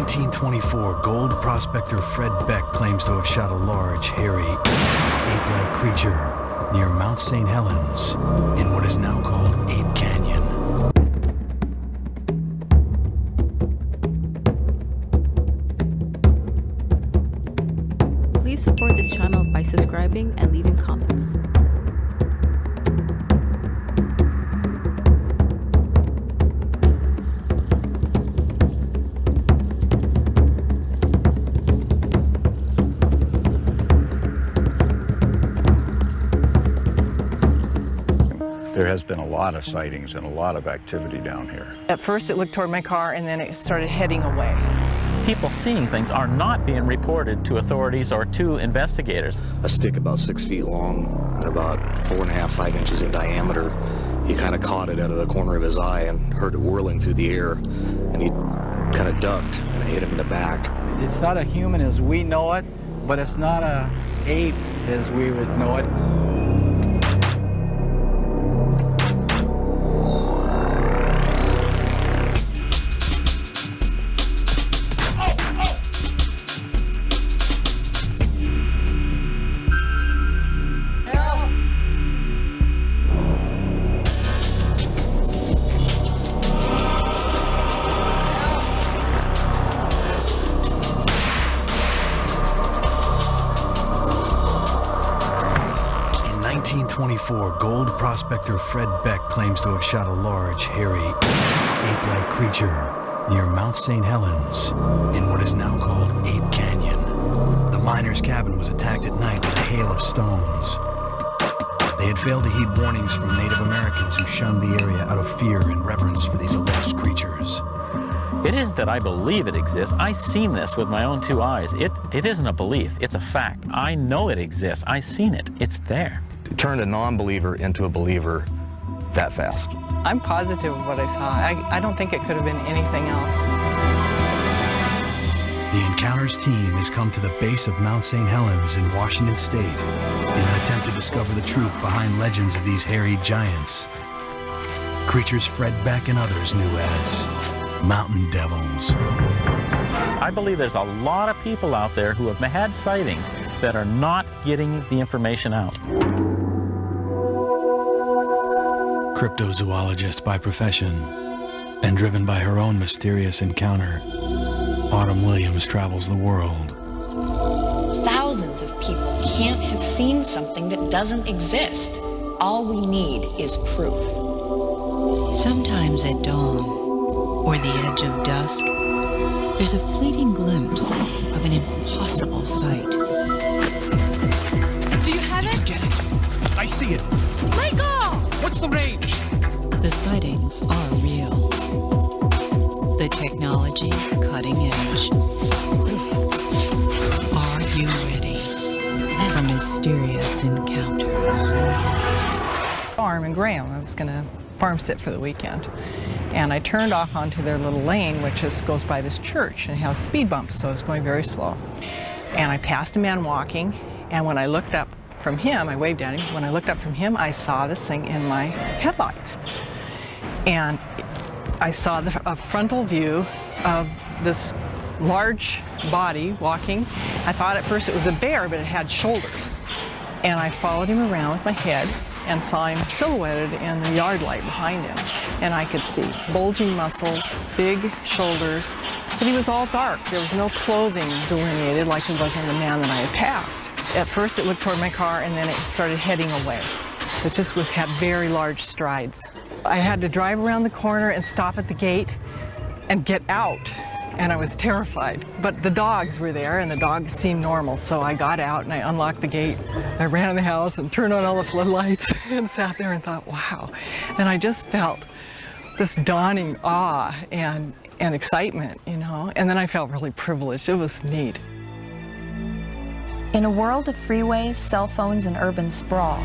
1924, gold prospector Fred Beck claims to have shot a large, hairy, ape-like creature near Mount St. Helens in what is now called Ape Canyon. Please support this channel by subscribing and leaving comments. There has been a lot of sightings and a lot of activity down here. At first it looked toward my car and then it started heading away. People seeing things are not being reported to authorities or to investigators. A stick about 6 feet long and about 4.5, 5 inches in diameter. He kind of caught it out of the corner of his eye and heard it whirling through the air. And he kind of ducked and it hit him in the back. It's not a human as we know it, but it's not a ape as we would know it. In 1924, gold prospector Fred Beck claims to have shot a large, hairy, ape-like creature near Mount St. Helens in what is now called Ape Canyon. The miner's cabin was attacked at night with a hail of stones. They had failed to heed warnings from Native Americans who shunned the area out of fear and reverence for these alleged creatures. It isn't that I believe it exists. I've seen this with my own 2 eyes. It isn't a belief, it's a fact. I know it exists. I've seen it. It's there. Turned a non-believer into a believer that fast. I'm positive of what I saw. I don't think it could have been anything else. The Encounters team has come to the base of Mount St. Helens in Washington State in an attempt to discover the truth behind legends of these hairy giants. Creatures Fred Beck and others knew as mountain devils. I believe there's a lot of people out there who have had sightings that are not getting the information out. Cryptozoologist by profession and driven by her own mysterious encounter, Autumn Williams travels the world. Thousands of people can't have seen something that doesn't exist. All we need is proof. Sometimes at dawn, or the edge of dusk, there's a fleeting glimpse of an impossible sight. Do you have it? Get it. I see it. Michael! What's the range? The sightings are real. The technology, cutting edge. Are you ready for mysterious encounters? Farm in Graham. I was going to farm sit for the weekend. And I turned off onto their little lane, which just goes by this church and has speed bumps, so I was going very slow. And I passed a man walking, and when I looked up from him, I waved at him. When I looked up from him, I saw this thing in my headlights. And I saw a frontal view of this large body walking. I thought at first it was a bear, but it had shoulders. And I followed him around with my head and saw him silhouetted in the yard light behind him. And I could see bulging muscles, big shoulders, but he was all dark. There was no clothing delineated like it was on the man that I had passed. At first it looked toward my car and then it started heading away. It just had very large strides. I had to drive around the corner and stop at the gate and get out. And I was terrified. But the dogs were there, and the dogs seemed normal, so I got out and I unlocked the gate. I ran in the house and turned on all the floodlights and sat there and thought, wow. And I just felt this dawning awe and excitement, you know. And then I felt really privileged. It was neat. In a world of freeways, cell phones, and urban sprawl,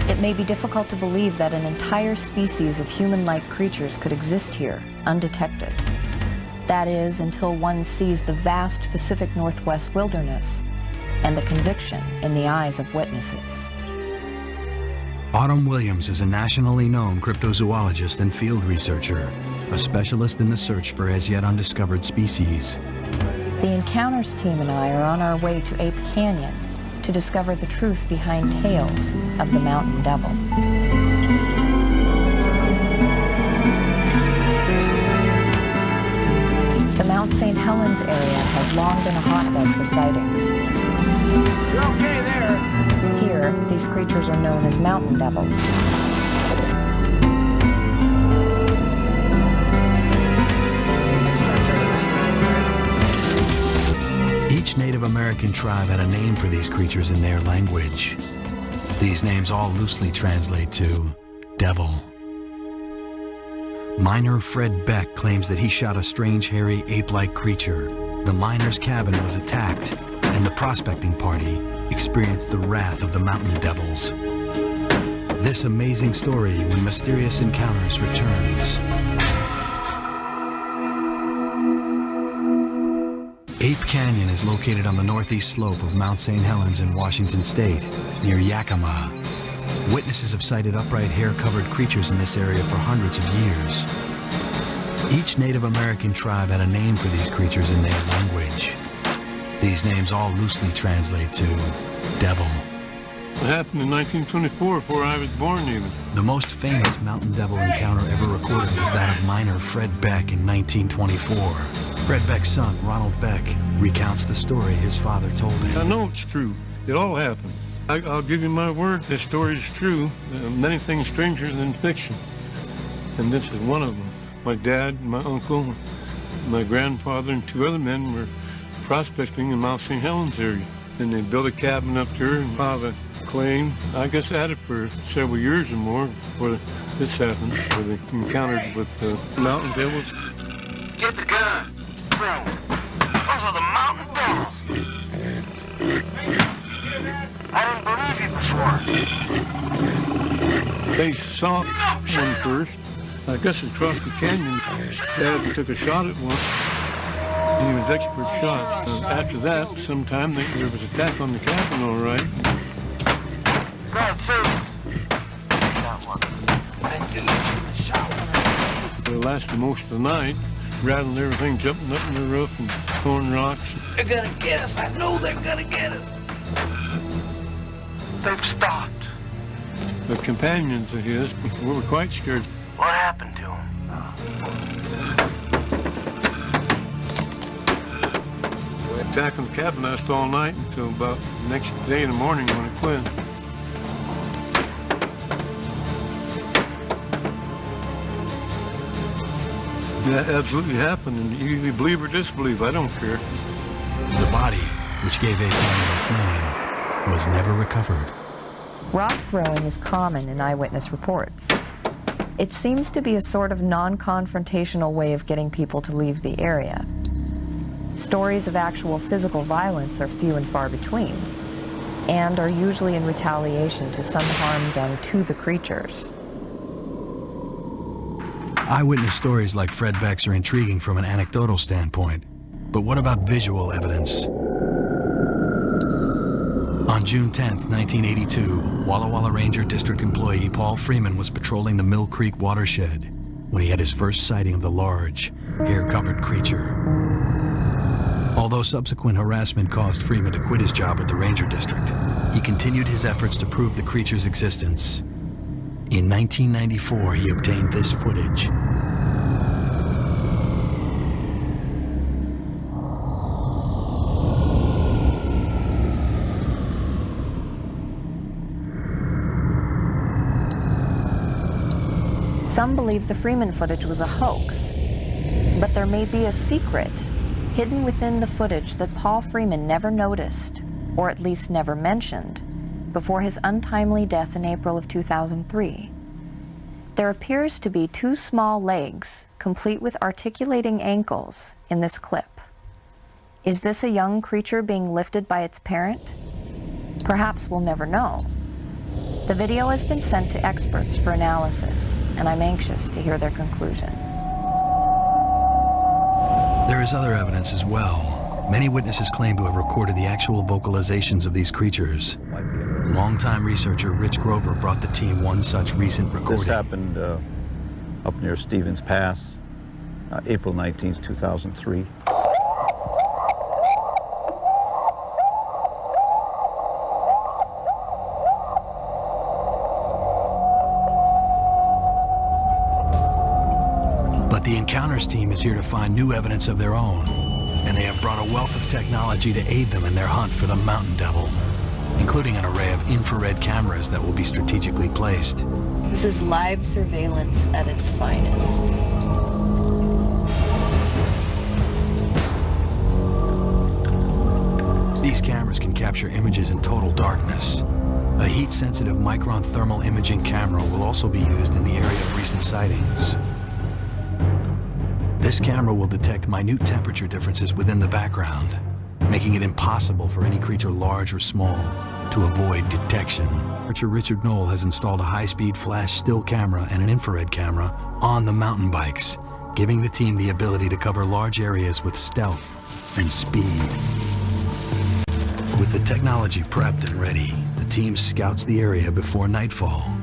it may be difficult to believe that an entire species of human-like creatures could exist here, undetected. That is, until one sees the vast Pacific Northwest wilderness and the conviction in the eyes of witnesses. Autumn Williams is a nationally known cryptozoologist and field researcher. a specialist in the search for as yet undiscovered species. The Encounters team and I are on our way to Ape Canyon to discover the truth behind tales of the mountain devil. The Mount St. Helens area has long been a hotbed for sightings. You're okay there. Here, these creatures are known as mountain devils. Each Native American tribe had a name for these creatures in their language. These names all loosely translate to devil. Miner Fred Beck claims that he shot a strange, hairy, ape-like creature. The miner's cabin was attacked, and the prospecting party experienced the wrath of the mountain devils. This amazing story when Mysterious Encounters returns. Ape Canyon is located on the northeast slope of Mount St. Helens in Washington State, near Yakima. Witnesses have cited upright, hair-covered creatures in this area for hundreds of years. Each Native American tribe had a name for these creatures in their language. These names all loosely translate to devil. It happened in 1924, before I was born even. The most famous mountain devil encounter ever recorded was that of miner Fred Beck in 1924. Fred Beck's son, Ronald Beck, recounts the story his father told him. I know it's true. It all happened. I'll give you my word, this story is true. Many things stranger than fiction. And this is one of them. My dad, my uncle, my grandfather, and two other men were prospecting in Mount St. Helens area. And they built a cabin up there and father claimed, I guess, at it for several years or more before this happened, where they encountered with mountain devils. Get the gun. Friends, those are the mountain devils. I didn't believe you before. They saw one first. I guess across the canyon. Dad took a shot at one. He was expert shot. After that, sometime there was attack on the cabin, all right. God save us. It lasted most of the night, rattling everything, jumping up in the roof and throwing rocks. They're gonna get us. I know they're gonna get us. They've stopped. The companions of his were quite scared. What happened to them? Attack on the cabin lasted all night until about the next day in the morning when it quit. That absolutely happened, and you either believe or disbelieve. I don't care. The body, which gave Ape Canyon its name, was never recovered. Rock throwing is common in eyewitness reports. It seems to be a sort of non-confrontational way of getting people to leave the area. Stories of actual physical violence are few and far between, and are usually in retaliation to some harm done to the creatures. Eyewitness stories like Fred Beck's are intriguing from an anecdotal standpoint. But what about visual evidence? On June 10, 1982, Walla Walla Ranger District employee Paul Freeman was patrolling the Mill Creek watershed when he had his first sighting of the large, hair-covered creature. Although subsequent harassment caused Freeman to quit his job at the Ranger District, he continued his efforts to prove the creature's existence. In 1994, he obtained this footage. Some believe the Freeman footage was a hoax, but there may be a secret hidden within the footage that Paul Freeman never noticed, or at least never mentioned, before his untimely death in April of 2003. There appears to be two small legs, complete with articulating ankles, in this clip. Is this a young creature being lifted by its parent? Perhaps we'll never know. The video has been sent to experts for analysis, and I'm anxious to hear their conclusion. There is other evidence as well. Many witnesses claim to have recorded the actual vocalizations of these creatures. Longtime researcher Rich Grover brought the team one such recent recording. This happened up near Stevens Pass April 19th, 2003. But the Encounters team is here to find new evidence of their own, and they have brought a wealth of technology to aid them in their hunt for the Mountain Devil, including an array of infrared cameras that will be strategically placed. This is live surveillance at its finest. These cameras can capture images in total darkness. A heat-sensitive micron thermal imaging camera will also be used in the area of recent sightings. This camera will detect minute temperature differences within the background, making it impossible for any creature large or small to avoid detection. Richard Knoll has installed a high-speed flash still camera and an infrared camera on the mountain bikes, giving the team the ability to cover large areas with stealth and speed. With the technology prepped and ready, the team scouts the area before nightfall,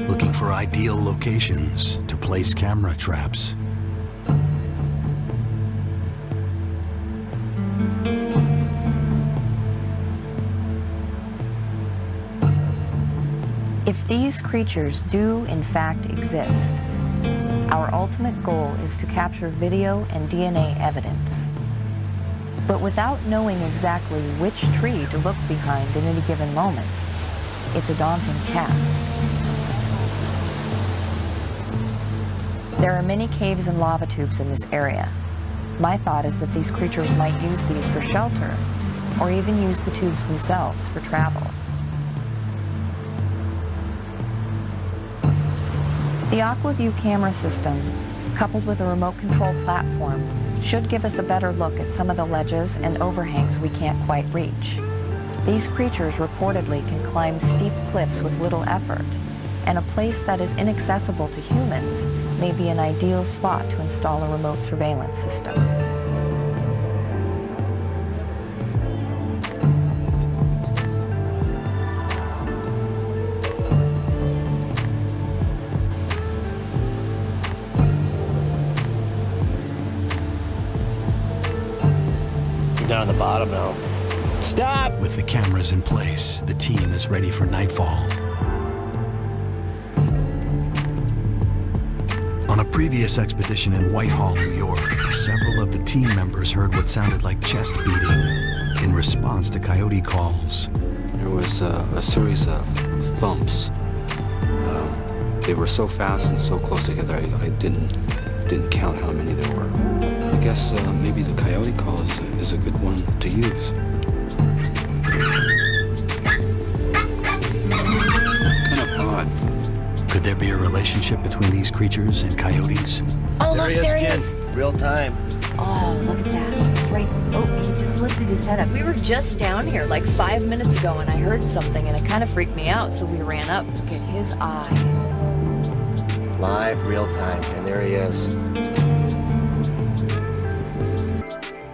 looking for ideal locations to place camera traps. If these creatures do in fact exist, our ultimate goal is to capture video and DNA evidence. But without knowing exactly which tree to look behind at any given moment, it's a daunting task. There are many caves and lava tubes in this area. My thought is that these creatures might use these for shelter, or even use the tubes themselves for travel. The AquaView camera system, coupled with a remote control platform, should give us a better look at some of the ledges and overhangs we can't quite reach. These creatures reportedly can climb steep cliffs with little effort, and a place that is inaccessible to humans may be an ideal spot to install a remote surveillance system. Down at the bottom now. Stop! With the cameras in place, the team is ready for nightfall. On a previous expedition in Whitehall, New York, several of the team members heard what sounded like chest beating in response to coyote calls. There was a series of thumps. They were so fast and so close together, I didn't count how many there were. I guess maybe the coyote call is a good one to use. Kind of odd. Could there be a relationship between these creatures and coyotes? Oh, look, there he is. Real time. Oh, look at that. He's right. Oh, he just lifted his head up. We were just down here like 5 minutes ago, and I heard something, and it kind of freaked me out, so we ran up. Look at his eyes. Live, real time, and there he is.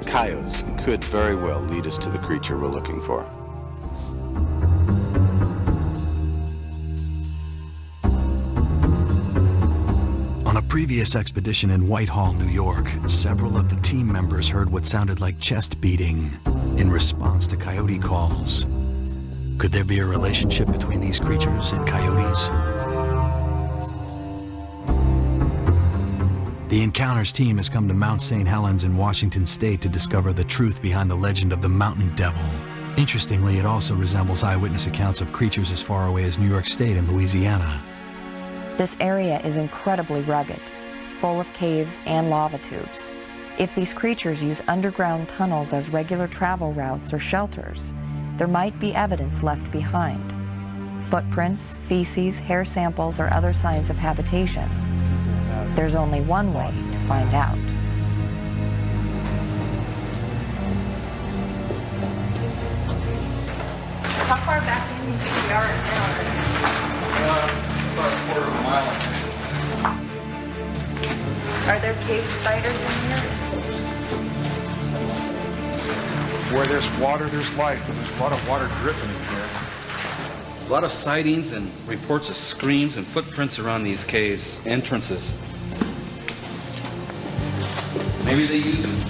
Coyotes could very well lead us to the creature we're looking for. On a previous expedition in Whitehall, New York, several of the team members heard what sounded like chest beating in response to coyote calls. Could there be a relationship between these creatures and coyotes? The Encounters team has come to Mount St. Helens in Washington State to discover the truth behind the legend of the Mountain Devil. Interestingly, it also resembles eyewitness accounts of creatures as far away as New York State and Louisiana. This area is incredibly rugged, full of caves and lava tubes. If these creatures use underground tunnels as regular travel routes or shelters, there might be evidence left behind. Footprints, feces, hair samples, or other signs of habitation. There's only one way to find out. How far back do you think we are now? About a quarter of a mile. Are there cave spiders in here? Where there's water, there's life, and there's a lot of water dripping in here. A lot of sightings and reports of screams and footprints around these caves entrances. Maybe they use it.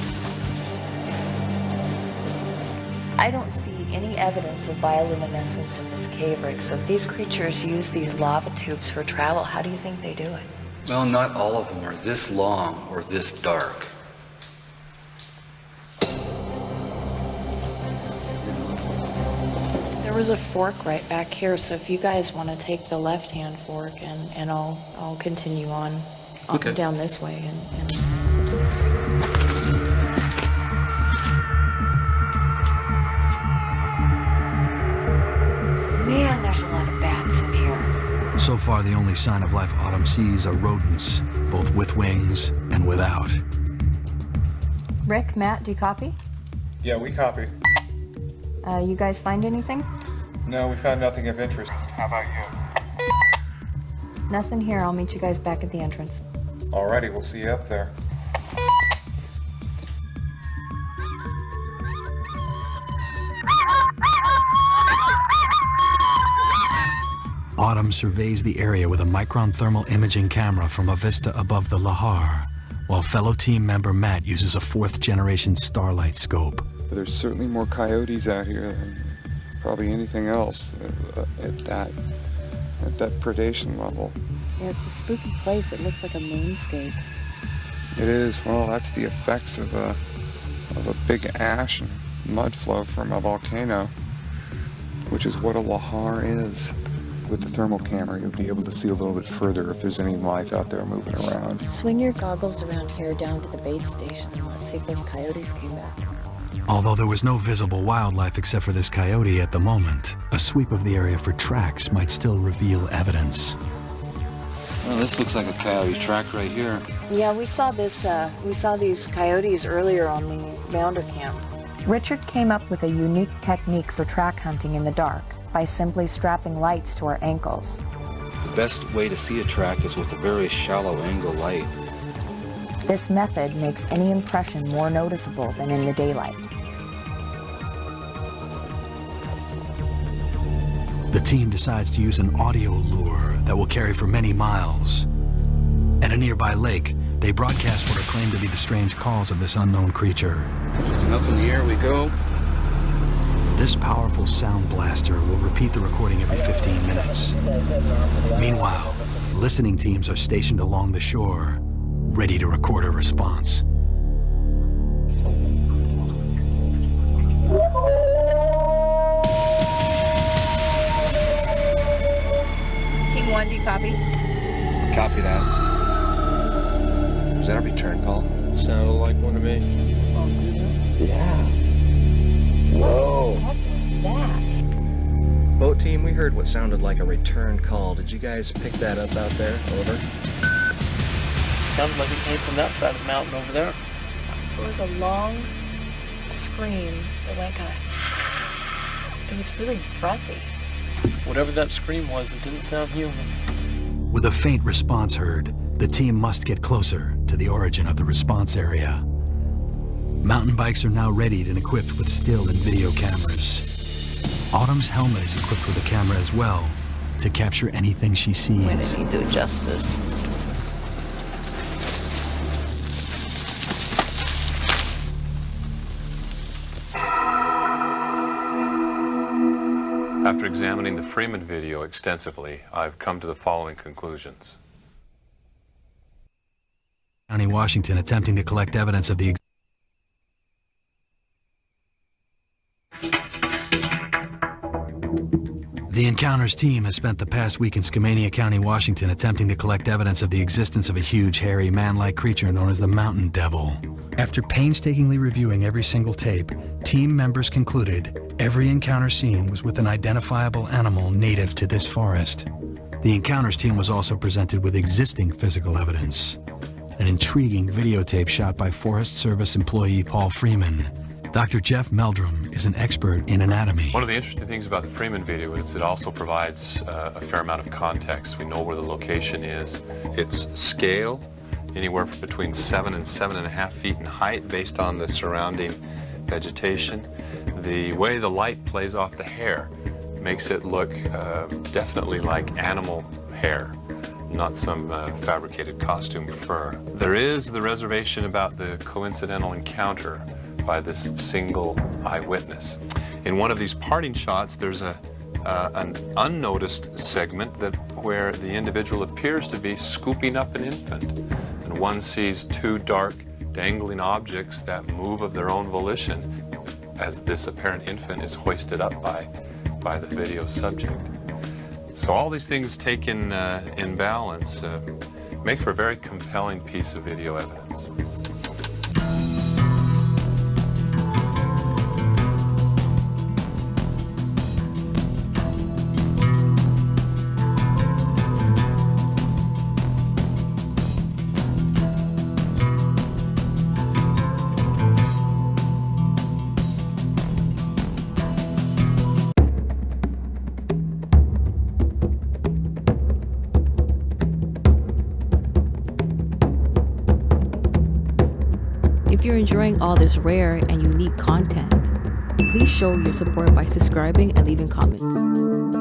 I don't see any evidence of bioluminescence in this cave, Rick. So if these creatures use these lava tubes for travel, how do you think they do it? Well, not all of them are this long or this dark. There was a fork right back here, so if you guys want to take the left-hand fork and I'll continue on Okay. down this way and Man, there's a lot of bats in here. So far, the only sign of life Autumn sees are rodents, both with wings and without. Rick, Matt, do you copy? Yeah, we copy. You guys find anything? No, we found nothing of interest. How about you? Nothing here. I'll meet you guys back at the entrance. Alrighty, we'll see you up there. Autumn surveys the area with a micron thermal imaging camera from a vista above the lahar, while fellow team member Matt uses a 4th-generation starlight scope. There's certainly more coyotes out here than probably anything else at that predation level. Yeah, it's a spooky place. It looks like a moonscape. It is. Well, that's the effects of a big ash and mud flow from a volcano, which is what a lahar is. With the thermal camera, you'll be able to see a little bit further if there's any life out there moving around. Swing your goggles around here down to the bait station and let's see if those coyotes came back. Although there was no visible wildlife except for this coyote at the moment, a sweep of the area for tracks might still reveal evidence. Well, this looks like a coyote track right here. Yeah, we saw this. We saw these coyotes earlier on the Mounder camp. Richard came up with a unique technique for track hunting in the dark by simply strapping lights to our ankles. The best way to see a track is with a very shallow angle light. This method makes any impression more noticeable than in the daylight. The team decides to use an audio lure that will carry for many miles. At a nearby lake, they broadcast what are claimed to be the strange calls of this unknown creature. And up in the air we go. This powerful sound blaster will repeat the recording every 15 minutes. Meanwhile, listening teams are stationed along the shore, ready to record a response. Team 1, do you copy? Copy that. Is that a return call? Sounded like one to me. Yeah. Whoa. What was that? Boat team, we heard what sounded like a return call. Did you guys pick that up out there? Over. Sounded like it came from that side of the mountain over there. It was a long scream that went kind of... It was really breathy. Whatever that scream was, it didn't sound human. With a faint response heard, the team must get closer to the origin of the response area. Mountain bikes are now readied and equipped with still and video cameras. Autumn's helmet is equipped with a camera as well to capture anything she sees. We need to adjust this. After examining the Freeman video extensively, I've come to the following conclusions. County, Washington, attempting to collect evidence of the Encounters team has spent the past week in Skamania County, Washington, attempting to collect evidence of the existence of a huge, hairy, man-like creature known as the Mountain Devil. After painstakingly reviewing every single tape, team members concluded every encounter scene was with an identifiable animal native to this forest. The Encounters team was also presented with existing physical evidence. An intriguing videotape shot by Forest Service employee Paul Freeman. Dr. Jeff Meldrum is an expert in anatomy. One of the interesting things about the Freeman video is it also provides a fair amount of context. We know where the location is. Its scale, anywhere between 7 and 7.5 feet in height based on the surrounding vegetation. The way the light plays off the hair makes it look definitely like animal hair. not some fabricated costume fur. There is the reservation about the coincidental encounter by this single eyewitness. In one of these parting shots, there's an unnoticed segment where the individual appears to be scooping up an infant, and one sees two dark, dangling objects that move of their own volition as this apparent infant is hoisted up by the video subject. So all these things taken in balance make for a very compelling piece of video evidence. If you're enjoying all this rare and unique content, please show your support by subscribing and leaving comments.